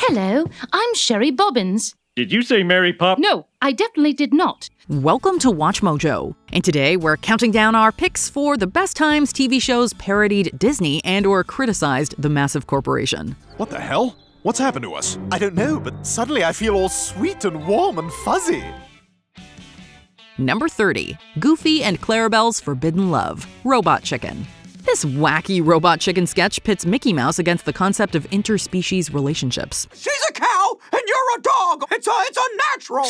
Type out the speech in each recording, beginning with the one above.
Hello, I'm Sherry Bobbins. Did you say Mary Pop? No, I definitely did not. Welcome to WatchMojo, and today we're counting down our picks for the best times TV shows parodied Disney and/or criticized the massive corporation. What the hell? What's happened to us? I don't know, but suddenly I feel all sweet and warm and fuzzy. Number 30. Goofy and Clarabelle's Forbidden Love, Robot Chicken. This wacky Robot Chicken sketch pits Mickey Mouse against the concept of interspecies relationships. She's a cow, and you're a dog. It's unnatural.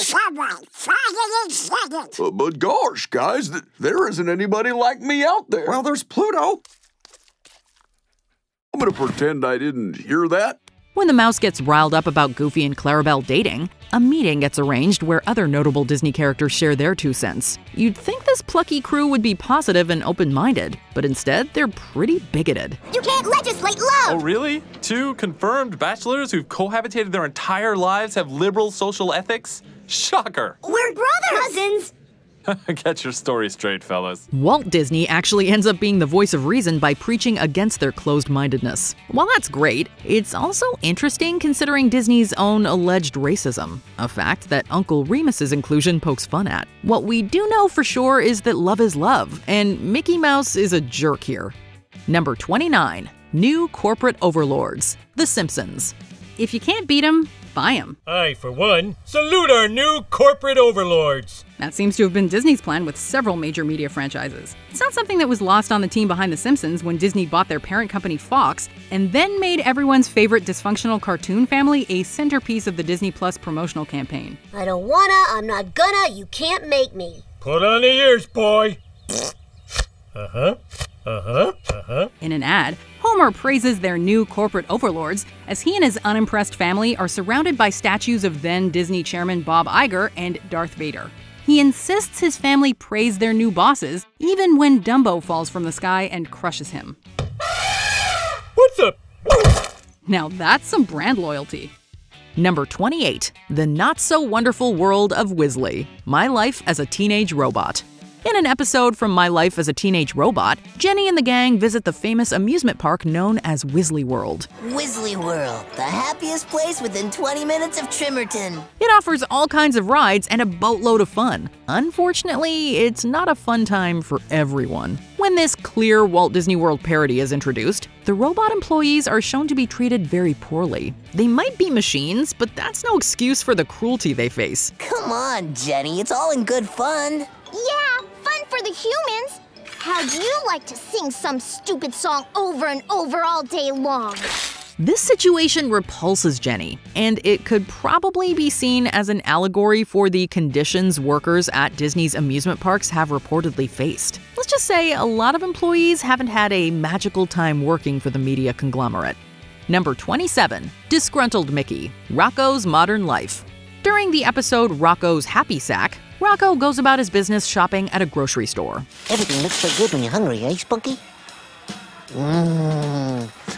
But gosh, guys, there isn't anybody like me out there. Well, there's Pluto. I'm gonna pretend I didn't hear that. When the mouse gets riled up about Goofy and Clarabelle dating, a meeting gets arranged where other notable Disney characters share their 2 cents. You'd think this plucky crew would be positive and open-minded, but instead they're pretty bigoted. You can't legislate love! Oh, really? 2 confirmed bachelors who've cohabitated their entire lives have liberal social ethics? Shocker! We're brothers! Cousins! Get your story straight, fellas. Walt Disney actually ends up being the voice of reason by preaching against their closed-mindedness. While that's great, it's also interesting considering Disney's own alleged racism, a fact that Uncle Remus's inclusion pokes fun at. What we do know for sure is that love is love, and Mickey Mouse is a jerk here. Number 29. New Corporate Overlords, The Simpsons. If you can't beat 'em, buy 'em. I, for one, salute our new corporate overlords. That seems to have been Disney's plan with several major media franchises. It's not something that was lost on the team behind The Simpsons when Disney bought their parent company Fox and then made everyone's favorite dysfunctional cartoon family a centerpiece of the Disney Plus promotional campaign. I don't wanna, I'm not gonna, you can't make me. Put on the ears, boy. In an ad, Homer praises their new corporate overlords as he and his unimpressed family are surrounded by statues of then Disney chairman Bob Iger and Darth Vader. He insists his family praise their new bosses, even when Dumbo falls from the sky and crushes him. What's up? Now that's some brand loyalty. Number 28. The Not-So-Wonderful World of Wizzly, My Life as a Teenage Robot. In an episode from My Life as a Teenage Robot, Jenny and the gang visit the famous amusement park known as Wizzly World. Wizzly World, the happiest place within 20 minutes of Trimmerton. It offers all kinds of rides and a boatload of fun. Unfortunately, it's not a fun time for everyone. When this clear Walt Disney World parody is introduced, the robot employees are shown to be treated very poorly. They might be machines, but that's no excuse for the cruelty they face. Come on, Jenny, it's all in good fun. Yeah, fun for the humans. How'd you like to sing some stupid song over and over all day long? This situation repulses Jenny, and it could probably be seen as an allegory for the conditions workers at Disney's amusement parks have reportedly faced. Let's just say a lot of employees haven't had a magical time working for the media conglomerate. Number 27. Disgruntled Mickey, Rocco's Modern Life. During the episode Rocco's Happy Sack, Rocco goes about his business shopping at a grocery store. Everything looks so good when you're hungry, eh, Spunky?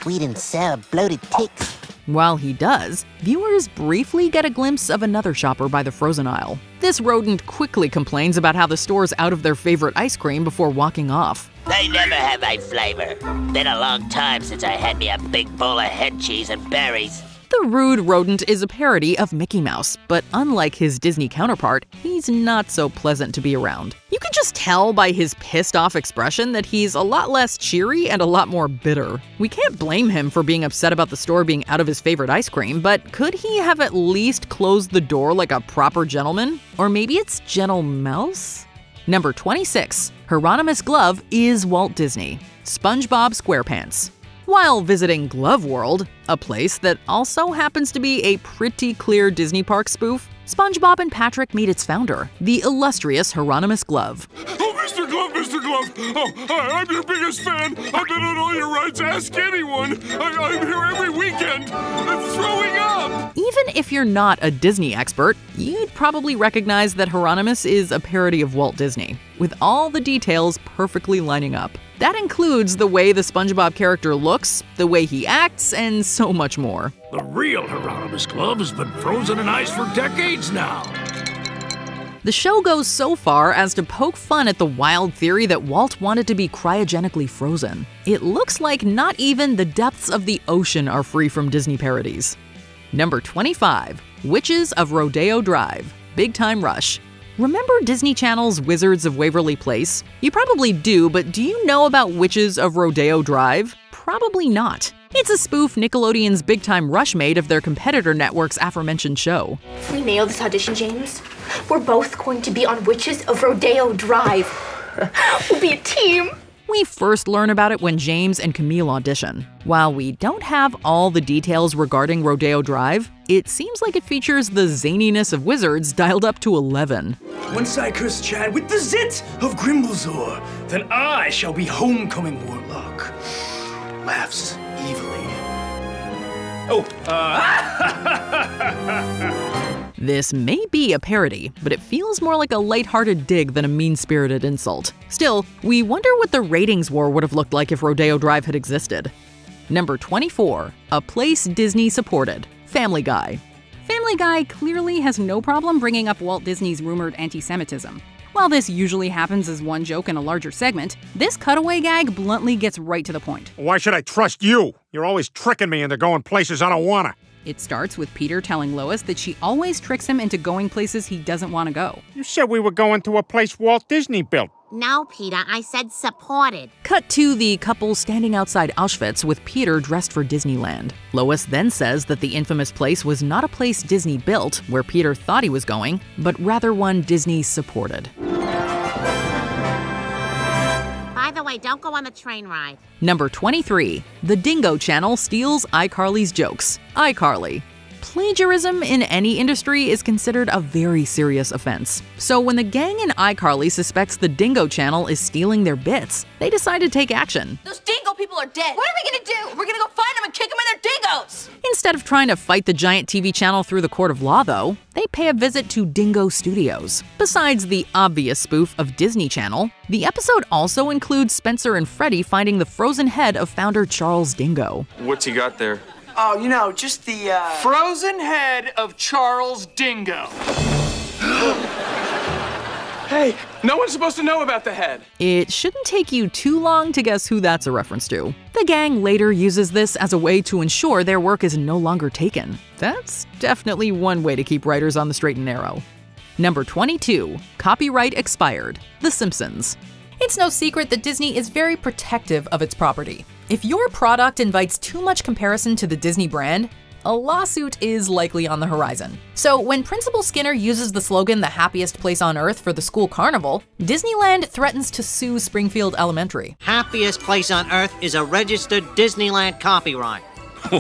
Sweet and sour bloated ticks. While he does, viewers briefly get a glimpse of another shopper by the frozen aisle. This rodent quickly complains about how the store's out of their favorite ice cream before walking off. They never have my flavor. Been a long time since I had me a big bowl of head cheese and berries. The rude rodent is a parody of Mickey Mouse, but unlike his Disney counterpart, he's not so pleasant to be around. You can just tell by his pissed-off expression that he's a lot less cheery and a lot more bitter. We can't blame him for being upset about the store being out of his favorite ice cream, but could he have at least closed the door like a proper gentleman? Or maybe it's Gentle Mouse? Number 26. Hieronymus Glove is Walt Disney, SpongeBob SquarePants. While visiting Glove World, a place that also happens to be a pretty clear Disney park spoof, SpongeBob and Patrick meet its founder, the illustrious Hieronymus Glove. Oh, Mr. Glove, Mr. Glove! Oh, hi, I'm your biggest fan! I've been on all your rides, ask anyone! I'm here every weekend! I'm throwing up! Even if you're not a Disney expert, you'd probably recognize that Hieronymus is a parody of Walt Disney, with all the details perfectly lining up. That includes the way the SpongeBob character looks, the way he acts, and so much more. The real Hieronymus Glove has been frozen in ice for decades now. The show goes so far as to poke fun at the wild theory that Walt wanted to be cryogenically frozen. It looks like not even the depths of the ocean are free from Disney parodies. Number 25. Witches of Rodeo Drive. Big Time Rush. Remember Disney Channel's Wizards of Waverly Place? You probably do, but do you know about Witches of Rodeo Drive? Probably not. It's a spoof Nickelodeon's Big Time Rush made of their competitor network's aforementioned show. If we nail this audition, James, we're both going to be on Witches of Rodeo Drive. We'll be a team. We first learn about it when James and Camille audition. While we don't have all the details regarding Rodeo Drive, it seems like it features the zaniness of wizards dialed up to 11. Once I curse Chad with the zit of Grimblezor, then I shall be homecoming warlock. Laughs evilly. This may be a parody, but it feels more like a lighthearted dig than a mean-spirited insult. Still, we wonder what the ratings war would have looked like if Rodeo Drive had existed. Number 24. A place Disney supported. Family Guy. Family Guy clearly has no problem bringing up Walt Disney's rumored anti-Semitism. While this usually happens as one joke in a larger segment, this cutaway gag bluntly gets right to the point. Why should I trust you? You're always tricking me into going places I don't wanna. It starts with Peter telling Lois that she always tricks him into going places he doesn't want to go. You said we were going to a place Walt Disney built. No, Peter, I said supported. Cut to the couple standing outside Auschwitz with Peter dressed for Disneyland. Lois then says that the infamous place was not a place Disney built, where Peter thought he was going, but rather one Disney supported. By the way, don't go on the train ride. Number 23. The Dingo Channel steals iCarly's jokes. iCarly. Plagiarism in any industry is considered a very serious offense. So when the gang in iCarly suspects the Dingo Channel is stealing their bits, they decide to take action. Those dingo people are dead. What are we gonna do? We're gonna go find them and kick them in their dingos! Instead of trying to fight the giant TV channel through the court of law, though, they pay a visit to Dingo Studios. Besides the obvious spoof of Disney Channel, the episode also includes Spencer and Freddie finding the frozen head of founder Charles Dingo. What's he got there? Oh, you know, just the, frozen head of Charles Dingo. Hey, no one's supposed to know about the head. It shouldn't take you too long to guess who that's a reference to. The gang later uses this as a way to ensure their work is no longer taken. That's definitely one way to keep writers on the straight and narrow. Number 22. Copyright expired. The Simpsons. It's no secret that Disney is very protective of its property. If your product invites too much comparison to the Disney brand, a lawsuit is likely on the horizon. So when Principal Skinner uses the slogan "the happiest place on earth" for the school carnival, Disneyland threatens to sue Springfield Elementary. Happiest place on earth is a registered Disneyland copyright.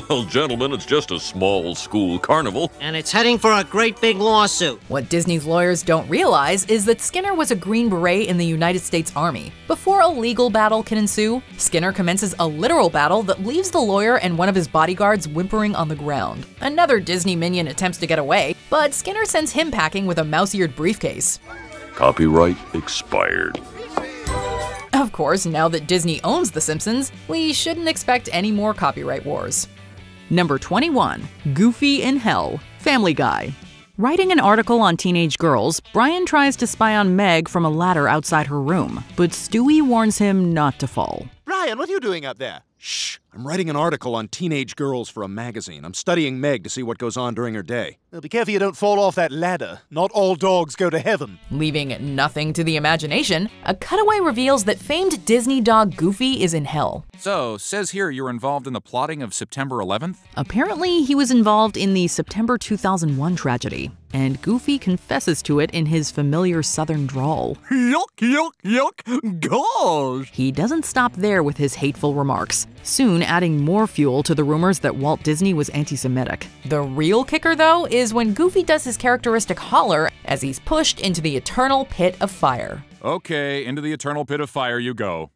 Well, gentlemen, it's just a small school carnival. And it's heading for a great big lawsuit. What Disney's lawyers don't realize is that Skinner was a Green Beret in the United States Army. Before a legal battle can ensue, Skinner commences a literal battle that leaves the lawyer and one of his bodyguards whimpering on the ground. Another Disney minion attempts to get away, but Skinner sends him packing with a mouse-eared briefcase. Copyright expired. Of course, now that Disney owns The Simpsons, we shouldn't expect any more copyright wars. Number 21. Goofy in Hell. Family Guy. Writing an article on teenage girls, Brian tries to spy on Meg from a ladder outside her room, but Stewie warns him not to fall. Brian, what are you doing up there? Shh! I'm writing an article on teenage girls for a magazine. I'm studying Meg to see what goes on during her day. Well, be careful you don't fall off that ladder. Not all dogs go to heaven. Leaving nothing to the imagination, a cutaway reveals that famed Disney dog Goofy is in hell. So, says here you're involved in the plotting of September 11th? Apparently, he was involved in the September 2001 tragedy, and Goofy confesses to it in his familiar southern drawl. Yuck, yuck, yuck, gosh! He doesn't stop there with his hateful remarks, soon adding more fuel to the rumors that Walt Disney was anti-Semitic. The real kicker, though, is when Goofy does his characteristic holler as he's pushed into the eternal pit of fire. Okay, into the eternal pit of fire you go.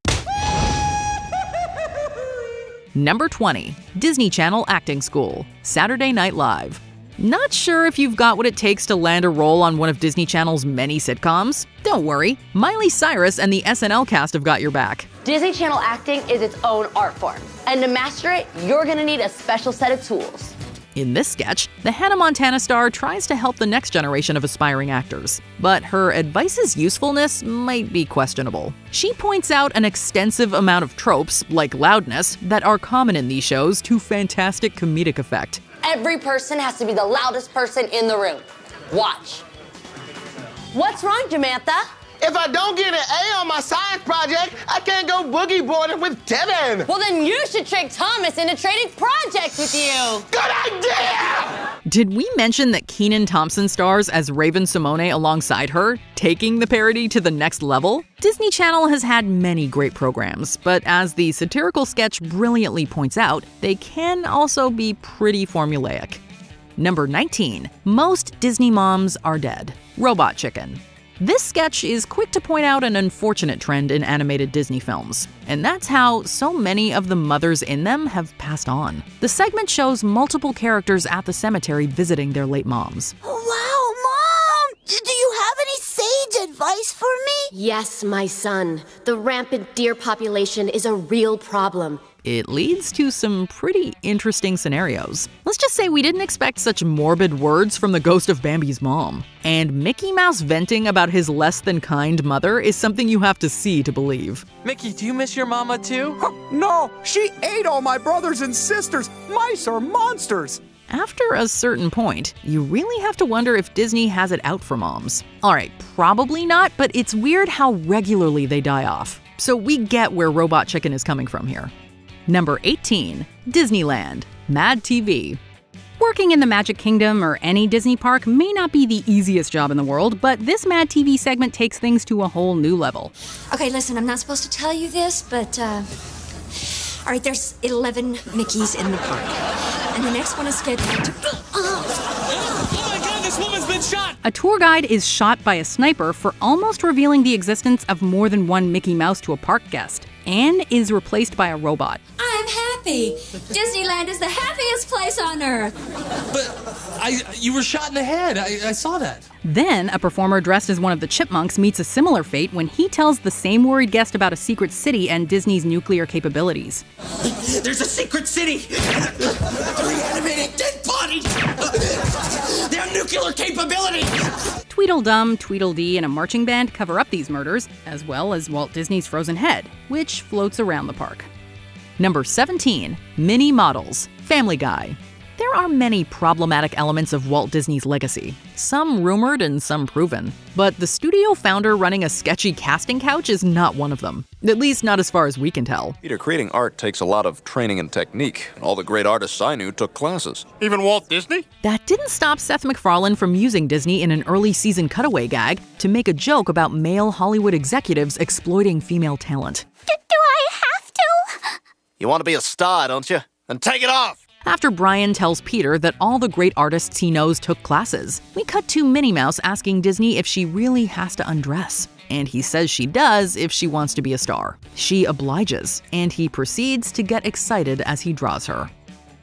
Number 20. Disney Channel Acting School. Saturday Night Live. Not sure if you've got what it takes to land a role on one of Disney Channel's many sitcoms? Don't worry, Miley Cyrus and the SNL cast have got your back. Disney Channel acting is its own art form, and to master it, you're gonna need a special set of tools. In this sketch, the Hannah Montana star tries to help the next generation of aspiring actors, but her advice's usefulness might be questionable. She points out an extensive amount of tropes, like loudness, that are common in these shows to fantastic comedic effect. every person has to be the loudest person in the room. Watch. What's wrong, Jamantha? If I don't get an A on my science project, I can't go boogie boarding with Kevin. Well, then you should trick Thomas into trading projects with you. Good idea! Did we mention that Kenan Thompson stars as Raven Simone alongside her, taking the parody to the next level? Disney Channel has had many great programs, but as the satirical sketch brilliantly points out, they can also be pretty formulaic. Number 19. Most Disney moms are dead. Robot Chicken. This sketch is quick to point out an unfortunate trend in animated Disney films, and that's how so many of the mothers in them have passed on. The segment shows multiple characters at the cemetery visiting their late moms. Wow, Mom! Do you have any sage advice for me? Yes, my son. The rampant deer population is a real problem. It leads to some pretty interesting scenarios. Let's just say we didn't expect such morbid words from the ghost of Bambi's mom. And Mickey Mouse venting about his less-than-kind mother is something you have to see to believe. Mickey, do you miss your mama too? No, she ate all my brothers and sisters. Mice are monsters. After a certain point, you really have to wonder if Disney has it out for moms. Alright, probably not, but it's weird how regularly they die off. So we get where Robot Chicken is coming from here. Number 18. Disneyland. Mad TV. Working in the Magic Kingdom or any Disney park may not be the easiest job in the world, but this Mad TV segment takes things to a whole new level. Okay, listen, I'm not supposed to tell you this, but, all right, there's 11 Mickeys in the park. And the next one is scheduled to... Oh my God, this woman's been shot! A tour guide is shot by a sniper for almost revealing the existence of more than one Mickey Mouse to a park guest, and is replaced by a robot. I'm happy. Disneyland is the happiest place on earth. But you were shot in the head. I saw that. Then, a performer dressed as one of the chipmunks meets a similar fate when he tells the same worried guest about a secret city and Disney's nuclear capabilities. There's a secret city! 3 animated dead bodies! They have nuclear capability! Tweedledum, Tweedledee, and a marching band cover up these murders, as well as Walt Disney's frozen head, which floats around the park. Number 17. Mini Models. Family Guy. There are many problematic elements of Walt Disney's legacy, some rumored and some proven. But the studio founder running a sketchy casting couch is not one of them. At least not as far as we can tell. Peter, creating art takes a lot of training and technique. All the great artists I knew took classes. Even Walt Disney? That didn't stop Seth MacFarlane from using Disney in an early season cutaway gag to make a joke about male Hollywood executives exploiting female talent. Do I have to? You want to be a star, don't you? Then take it off! After Brian tells Peter that all the great artists he knows took classes, we cut to Minnie Mouse asking Disney if she really has to undress. And he says she does if she wants to be a star. She obliges, and he proceeds to get excited as he draws her.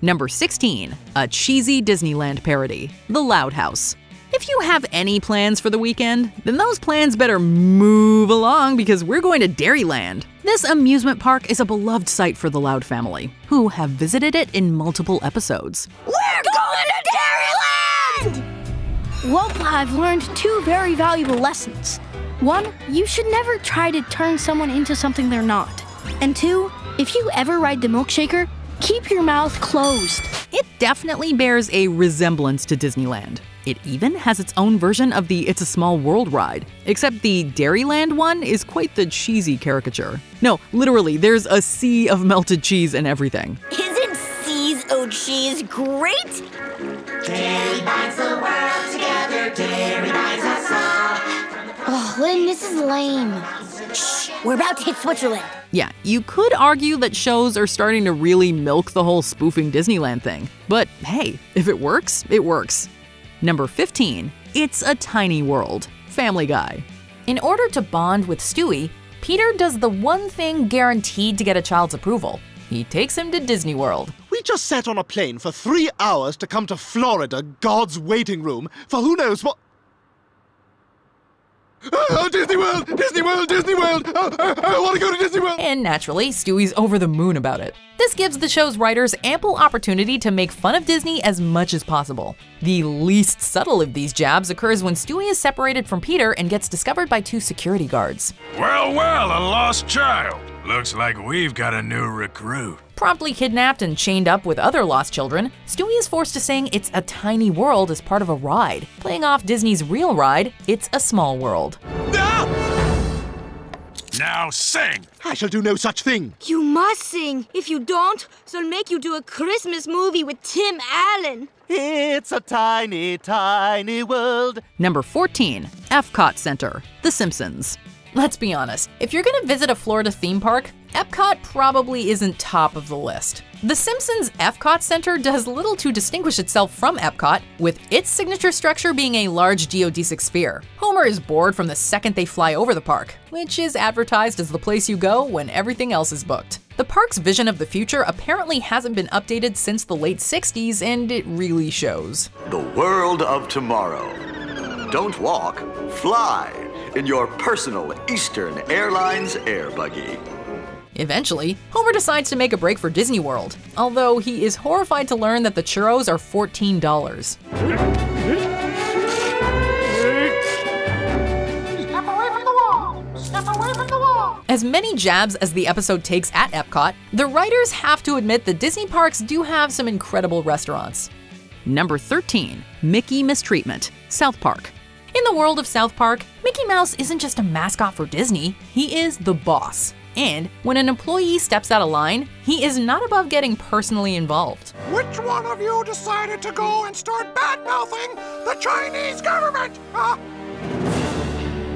Number 16. A cheesy Disneyland parody. The Loud House. If you have any plans for the weekend, then those plans better move along because we're going to Dairyland. This amusement park is a beloved site for the Loud family, who have visited it in multiple episodes. We're going to Dairyland! Well, I've learned 2 very valuable lessons. 1, you should never try to turn someone into something they're not. And 2, if you ever ride the milkshaker, keep your mouth closed. It definitely bears a resemblance to Disneyland. It even has its own version of the It's a Small World ride, except the Dairyland one is quite the cheesy caricature. No, literally, there's a sea of melted cheese and everything. Isn't seas o' cheese great? Dairy binds the world together, Dairy binds us all. Oh, Lynn, this is lame. Shh, we're about to hit Switzerland. Yeah, you could argue that shows are starting to really milk the whole spoofing Disneyland thing. But hey, if it works, it works. Number 15. It's a Tiny World. Family Guy. In order to bond with Stewie, Peter does the one thing guaranteed to get a child's approval. He takes him to Disney World. We just sat on a plane for 3 hours to come to Florida, God's waiting room, for who knows what... Oh, Disney World! Disney World! Disney World! I want to go to Disney World! And naturally, Stewie's over the moon about it. This gives the show's writers ample opportunity to make fun of Disney as much as possible. The least subtle of these jabs occurs when Stewie is separated from Peter and gets discovered by 2 security guards. Well, a lost child. Looks like we've got a new recruit. Promptly kidnapped and chained up with other lost children, Stewie is forced to sing It's a Tiny World as part of a ride, playing off Disney's real ride, It's a Small World. Now sing! I shall do no such thing. You must sing. If you don't, they'll make you do a Christmas movie with Tim Allen. It's a tiny, tiny world. Number 14, Epcot Center, The Simpsons. Let's be honest, if you're gonna visit a Florida theme park, Epcot probably isn't top of the list. The Simpsons' Epcot Center does little to distinguish itself from Epcot, with its signature structure being a large geodesic sphere. Homer is bored from the second they fly over the park, which is advertised as the place you go when everything else is booked. The park's vision of the future apparently hasn't been updated since the late 60s, and it really shows. The world of tomorrow. Don't walk, fly in your personal Eastern Airlines air buggy. Eventually, Homer decides to make a break for Disney World, although he is horrified to learn that the churros are $14. Step away from the wall! Step away from the wall! As many jabs as the episode takes at Epcot, the writers have to admit that Disney parks do have some incredible restaurants. Number 13, Mickey Mistreatment, South Park. In the world of South Park, Mickey Mouse isn't just a mascot for Disney, he is the boss. And when an employee steps out of line, he is not above getting personally involved. Which one of you decided to go and start bad-mouthing the Chinese government?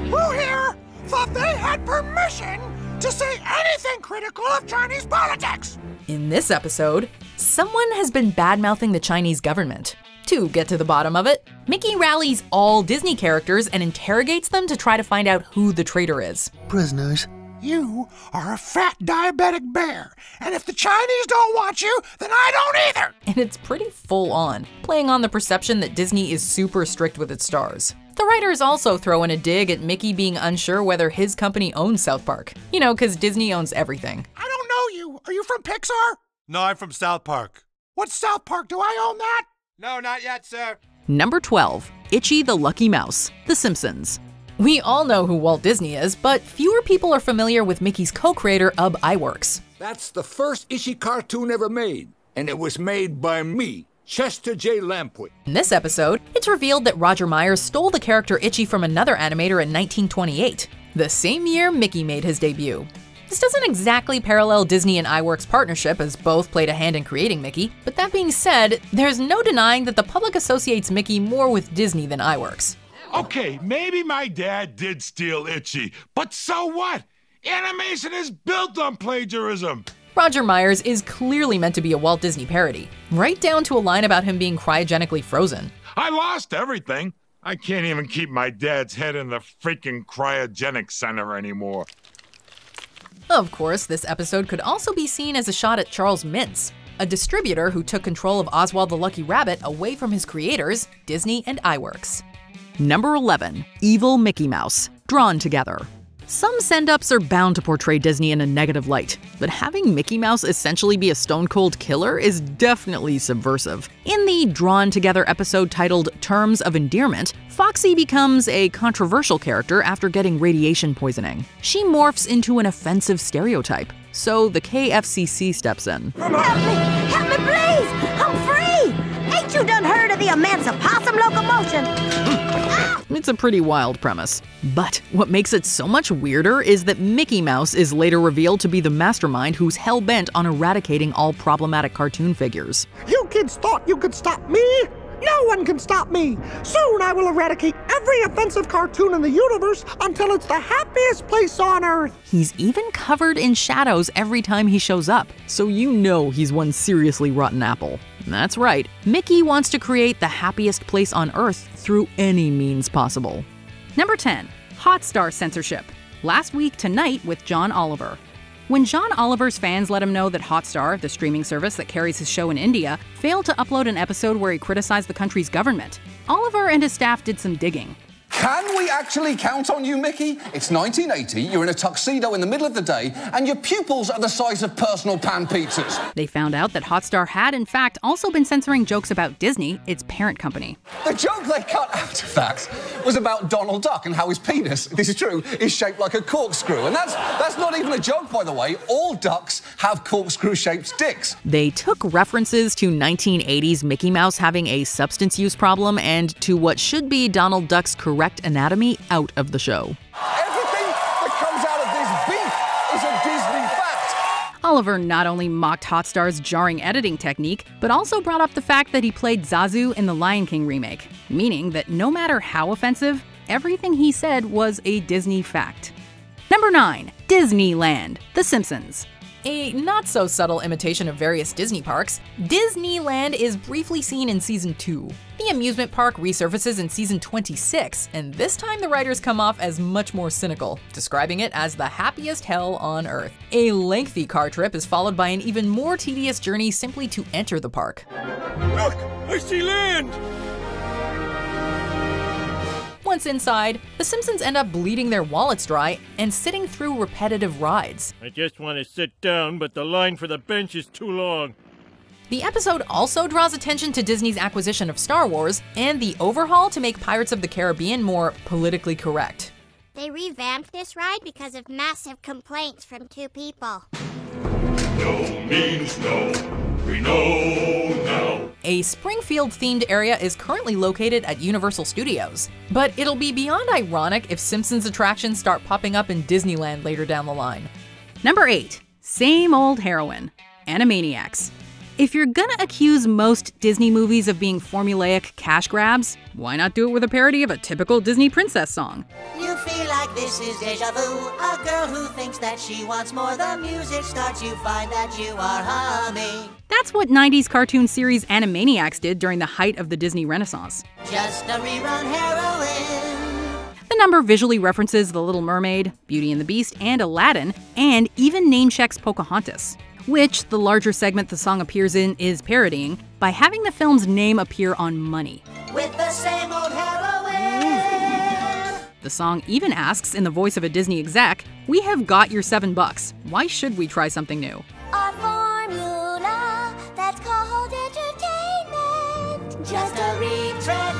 Who here thought they had permission to say anything critical of Chinese politics? In this episode, someone has been bad-mouthing the Chinese government. To get to the bottom of it, Mickey rallies all Disney characters and interrogates them to try to find out who the traitor is. Prisoners. You are a fat diabetic bear, and if the Chinese don't want you, then I don't either! And it's pretty full on, playing on the perception that Disney is super strict with its stars. The writers also throw in a dig at Mickey being unsure whether his company owns South Park. You know, because Disney owns everything. I don't know you. Are you from Pixar? No, I'm from South Park. What's South Park? Do I own that? No, not yet, sir. Number 12, Itchy the Lucky Mouse, The Simpsons. We all know who Walt Disney is, but fewer people are familiar with Mickey's co-creator, Ub Iwerks. That's the first Itchy cartoon ever made, and it was made by me, Chester J. Lampwick. In this episode, it's revealed that Roger Myers stole the character Itchy from another animator in 1928, the same year Mickey made his debut. This doesn't exactly parallel Disney and Iwerks' partnership, as both played a hand in creating Mickey, but that being said, there's no denying that the public associates Mickey more with Disney than Iwerks. Okay, maybe my dad did steal Itchy, but so what? Animation is built on plagiarism. Roger Myers is clearly meant to be a Walt Disney parody, right down to a line about him being cryogenically frozen. I lost everything. I can't even keep my dad's head in the freaking cryogenic center anymore. Of course, this episode could also be seen as a shot at Charles Mintz, a distributor who took control of Oswald the Lucky Rabbit away from his creators, Disney and Iwerks. Number 11, Evil Mickey Mouse, Drawn Together. Some send-ups are bound to portray Disney in a negative light, but having Mickey Mouse essentially be a stone-cold killer is definitely subversive. In the Drawn Together episode titled Terms of Endearment, Foxy becomes a controversial character after getting radiation poisoning. She morphs into an offensive stereotype, so the KFCC steps in. Help me please! I'm free! Ain't you done heard of the immense opossum locomotion? It's a pretty wild premise. But what makes it so much weirder is that Mickey Mouse is later revealed to be the mastermind who's hell-bent on eradicating all problematic cartoon figures. You kids thought you could stop me? No one can stop me! Soon I will eradicate every offensive cartoon in the universe until it's the happiest place on Earth! He's even covered in shadows every time he shows up, so you know he's one seriously rotten apple. That's right, Mickey wants to create the happiest place on Earth through any means possible. Number 10, Hotstar censorship. Last week tonight with John Oliver. When John Oliver's fans let him know that Hotstar, the streaming service that carries his show in India, failed to upload an episode where he criticized the country's government, Oliver and his staff did some digging. Can we actually count on you, Mickey? It's 1980, you're in a tuxedo in the middle of the day, and your pupils are the size of personal pan pizzas. They found out that Hotstar had, in fact, also been censoring jokes about Disney, its parent company. The joke they cut out of that was about Donald Duck and how his penis, this is true, is shaped like a corkscrew. And that's not even a joke, by the way. All ducks have corkscrew-shaped dicks. They took references to 1980s Mickey Mouse having a substance use problem and to what should be Donald Duck's correct anatomy out of the show. Everything that comes out of this beef is a Disney fact. Oliver not only mocked Hotstar's jarring editing technique, but also brought up the fact that he played Zazu in the Lion King remake, meaning that no matter how offensive, everything he said was a Disney fact. Number 9. Disneyland, The Simpsons. A not-so-subtle imitation of various Disney parks, Disneyland is briefly seen in Season 2. The amusement park resurfaces in Season 26, and this time the writers come off as much more cynical, describing it as the happiest hell on Earth. A lengthy car trip is followed by an even more tedious journey simply to enter the park. Look! I see land! Once inside, the Simpsons end up bleeding their wallets dry and sitting through repetitive rides. I just want to sit down, but the line for the bench is too long. The episode also draws attention to Disney's acquisition of Star Wars and the overhaul to make Pirates of the Caribbean more politically correct. They revamped this ride because of massive complaints from 2 people. No means no. We know now. A Springfield-themed area is currently located at Universal Studios, but it'll be beyond ironic if Simpsons attractions start popping up in Disneyland later down the line. Number 8. Same old heroine, Animaniacs. If you're gonna accuse most Disney movies of being formulaic cash grabs, why not do it with a parody of a typical Disney princess song? You feel like this is deja vu. A girl who thinks that she wants more. The music starts, you find that you are humming. That's what 90s cartoon series Animaniacs did during the height of the Disney Renaissance. Just a rerun heroine. The number visually references The Little Mermaid, Beauty and the Beast, and Aladdin, and even name-checks Pocahontas, which the larger segment the song appears in is parodying by having the film's name appear on money. With the same old heroine. The song even asks, in the voice of a Disney exec, "We have got your $7. Why should we try something new?" Our formula that's called entertainment. Just a retread.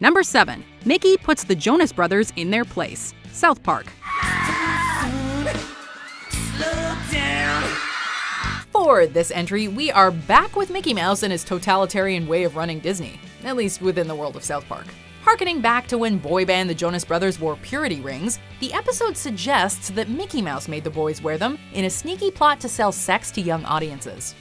Number 7. Mickey puts the Jonas Brothers in their place. South Park. For this entry, we are back with Mickey Mouse and his totalitarian way of running Disney, at least within the world of South Park. Harkening back to when boy band the Jonas Brothers wore purity rings, the episode suggests that Mickey Mouse made the boys wear them in a sneaky plot to sell sex to young audiences.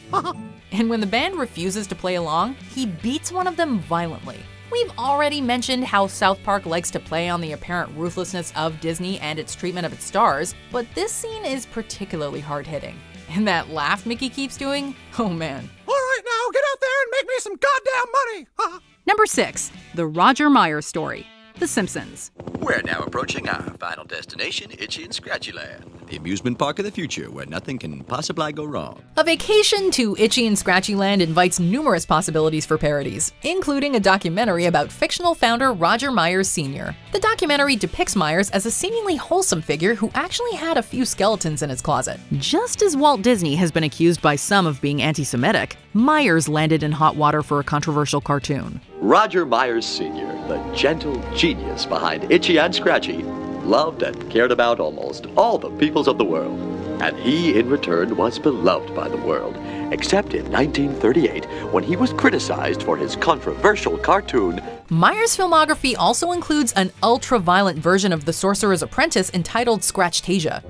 And when the band refuses to play along, he beats one of them violently. We've already mentioned how South Park likes to play on the apparent ruthlessness of Disney and its treatment of its stars, but this scene is particularly hard-hitting. And that laugh Mickey keeps doing? Oh man. All right, now get out there and make me some goddamn money! Number 6. The Roger Myers Story, The Simpsons. We're now approaching our final destination, Itchy and Scratchy Land, the amusement park of the future where nothing can possibly go wrong. A vacation to Itchy and Scratchy Land invites numerous possibilities for parodies, including a documentary about fictional founder Roger Myers Sr. The documentary depicts Myers as a seemingly wholesome figure who actually had a few skeletons in his closet. Just as Walt Disney has been accused by some of being anti-Semitic, Myers landed in hot water for a controversial cartoon. Roger Myers Sr., the gentle genius behind Itchy and Scratchy, loved and cared about almost all the peoples of the world. And he, in return, was beloved by the world, except in 1938, when he was criticized for his controversial cartoon. Myers' filmography also includes an ultra-violent version of The Sorcerer's Apprentice entitled Scratchtasia.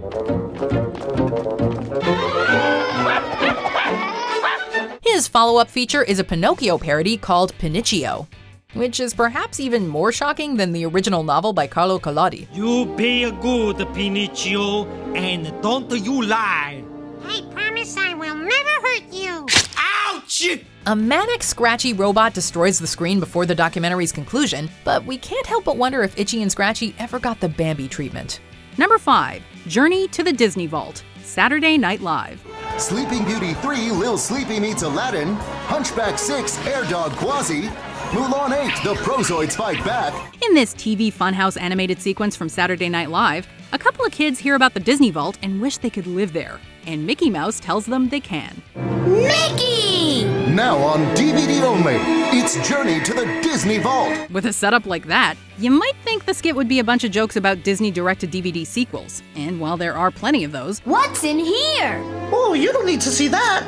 His follow-up feature is a Pinocchio parody called Pinocchio, which is perhaps even more shocking than the original novel by Carlo Collodi. You be a good Pinocchio, and don't you lie. I promise I will never hurt you. Ouch! A manic, scratchy robot destroys the screen before the documentary's conclusion, but we can't help but wonder if Itchy and Scratchy ever got the Bambi treatment. Number 5. Journey to the Disney Vault, Saturday Night Live. Sleeping Beauty 3, Lil Sleepy Meets Aladdin, Hunchback 6, Air Dog Quasi, Mulan 8, the Prozoids fight back. In this TV Funhouse animated sequence from Saturday Night Live, a couple of kids hear about the Disney Vault and wish they could live there. And Mickey Mouse tells them they can. Mickey! Now on DVD only, it's Journey to the Disney Vault. With a setup like that, you might think the skit would be a bunch of jokes about Disney direct-to-DVD sequels. And while there are plenty of those, what's in here? Oh, you don't need to see that.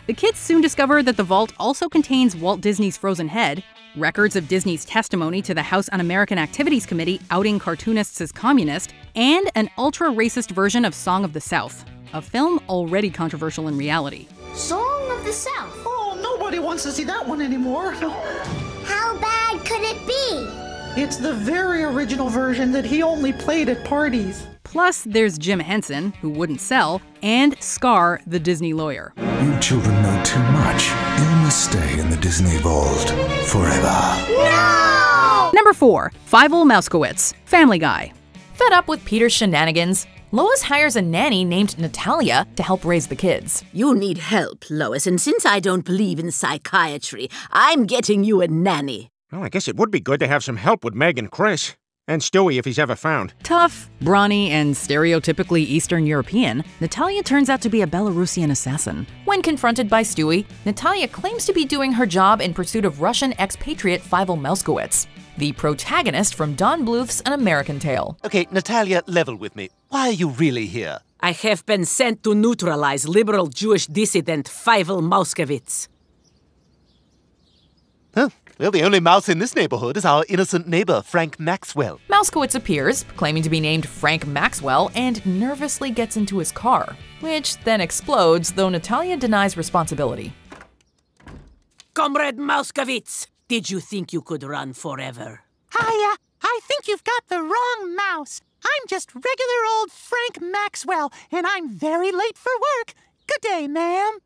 The kids soon discover that the vault also contains Walt Disney's frozen head, records of Disney's testimony to the House Un-American Activities Committee outing cartoonists as communist, and an ultra-racist version of Song of the South, a film already controversial in reality. Song of the South? Oh, nobody wants to see that one anymore. How bad could it be? It's the very original version that he only played at parties. Plus, there's Jim Henson, who wouldn't sell, and Scar, the Disney lawyer. You children know too much. You must stay in the Disney Vault forever. No! Number 4. Fievel Mousekewitz, Family Guy. Fed up with Peter's shenanigans, Lois hires a nanny named Natalia to help raise the kids. You need help, Lois, and since I don't believe in psychiatry, I'm getting you a nanny. Well, I guess it would be good to have some help with Meg and Chris. And Stewie, if he's ever found. Tough, brawny, and stereotypically Eastern European, Natalia turns out to be a Belarusian assassin. When confronted by Stewie, Natalia claims to be doing her job in pursuit of Russian expatriate Fievel Mousekewitz, the protagonist from Don Bluth's An American Tale. Okay, Natalia, level with me. Why are you really here? I have been sent to neutralize liberal Jewish dissident Fievel Mousekewitz. Huh? Well, the only mouse in this neighborhood is our innocent neighbor, Frank Maxwell. Mousekewitz appears, claiming to be named Frank Maxwell, and nervously gets into his car, which then explodes, though Natalia denies responsibility. Comrade Mousekewitz, did you think you could run forever? I think you've got the wrong mouse. I'm just regular old Frank Maxwell, and I'm very late for work. Good day, ma'am.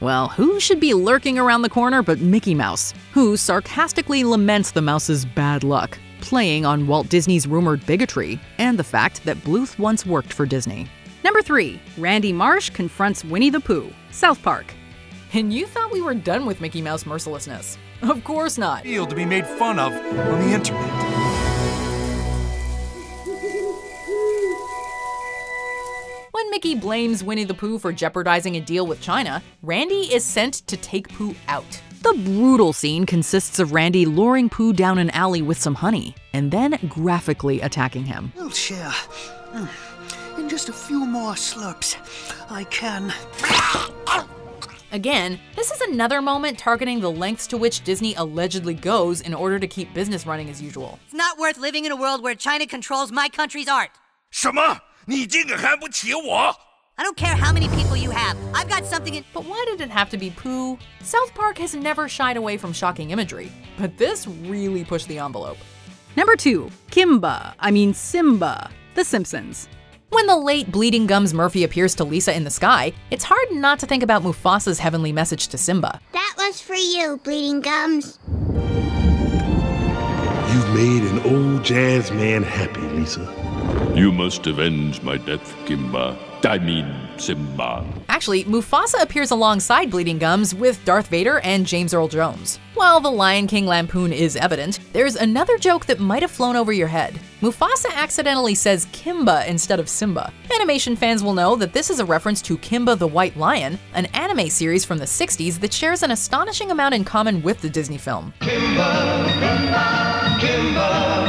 Well, who should be lurking around the corner but Mickey Mouse, who sarcastically laments the mouse's bad luck, playing on Walt Disney's rumored bigotry and the fact that Bluth once worked for Disney. Number 3. Randy Marsh confronts Winnie the Pooh, South Park. And you thought we were done with Mickey Mouse mercilessness? Of course not. Feel to be made fun of on the internet. When Mickey blames Winnie the Pooh for jeopardizing a deal with China, Randy is sent to take Pooh out. The brutal scene consists of Randy luring Pooh down an alley with some honey, and then graphically attacking him. We'll share. In just a few more slurps, I can. Again, this is another moment targeting the lengths to which Disney allegedly goes in order to keep business running as usual. It's not worth living in a world where China controls my country's art. 什么？你竟然看不起我？ I don't care how many people you have. I've got something in. But why did it have to be Pooh? South Park has never shied away from shocking imagery, but this really pushed the envelope. Number 2. Simba, The Simpsons. When the late Bleeding Gums Murphy appears to Lisa in the sky, it's hard not to think about Mufasa's heavenly message to Simba. That was for you, Bleeding Gums. You've made an old jazz man happy, Lisa. You must avenge my death, Simba. Actually, Mufasa appears alongside Bleeding Gums with Darth Vader and James Earl Jones. While the Lion King lampoon is evident, there's another joke that might have flown over your head. Mufasa accidentally says Kimba instead of Simba. Animation fans will know that this is a reference to Kimba the White Lion, an anime series from the 60s that shares an astonishing amount in common with the Disney film. Kimba, Kimba, Kimba,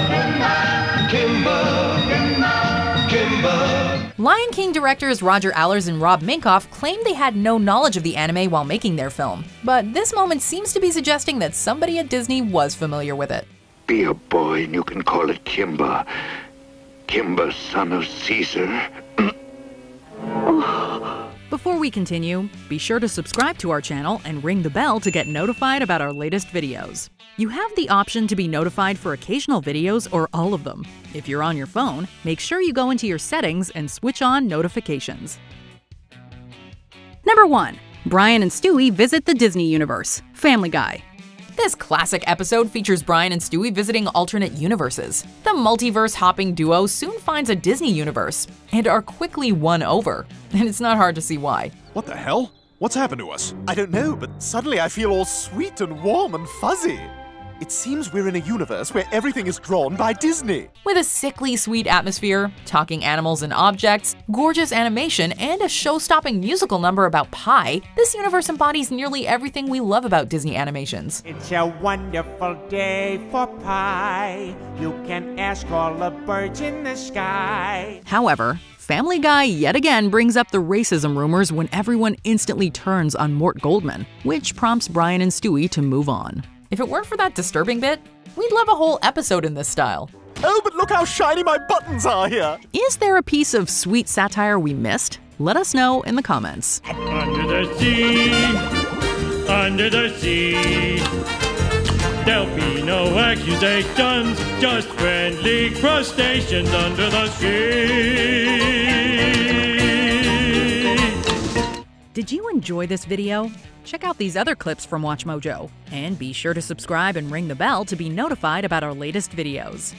Kimba, Kimba, Kimba. Lion King directors Roger Allers and Rob Minkoff claimed they had no knowledge of the anime while making their film, but this moment seems to be suggesting that somebody at Disney was familiar with it. Be a boy and you can call it Kimba. Kimba, son of Caesar. Before we continue, be sure to subscribe to our channel and ring the bell to get notified about our latest videos. You have the option to be notified for occasional videos or all of them. If you're on your phone, make sure you go into your settings and switch on notifications. Number 1. Brian and Stewie visit the Disney universe, Family Guy. This classic episode features Brian and Stewie visiting alternate universes. The multiverse-hopping duo soon finds a Disney universe and are quickly won over. And it's not hard to see why. What the hell? What's happened to us? I don't know, but suddenly I feel all sweet and warm and fuzzy. It seems we're in a universe where everything is drawn by Disney. With a sickly sweet atmosphere, talking animals and objects, gorgeous animation, and a show-stopping musical number about pie, this universe embodies nearly everything we love about Disney animations. It's a wonderful day for pie. You can ask all the birds in the sky. However, Family Guy yet again brings up the racism rumors when everyone instantly turns on Mort Goldman, which prompts Brian and Stewie to move on. If it weren't for that disturbing bit, we'd love a whole episode in this style. Oh, but look how shiny my buttons are here! Is there a piece of sweet satire we missed? Let us know in the comments. Under the sea, there'll be no accusations, just friendly crustaceans under the sea. Did you enjoy this video? Check out these other clips from WatchMojo, and be sure to subscribe and ring the bell to be notified about our latest videos.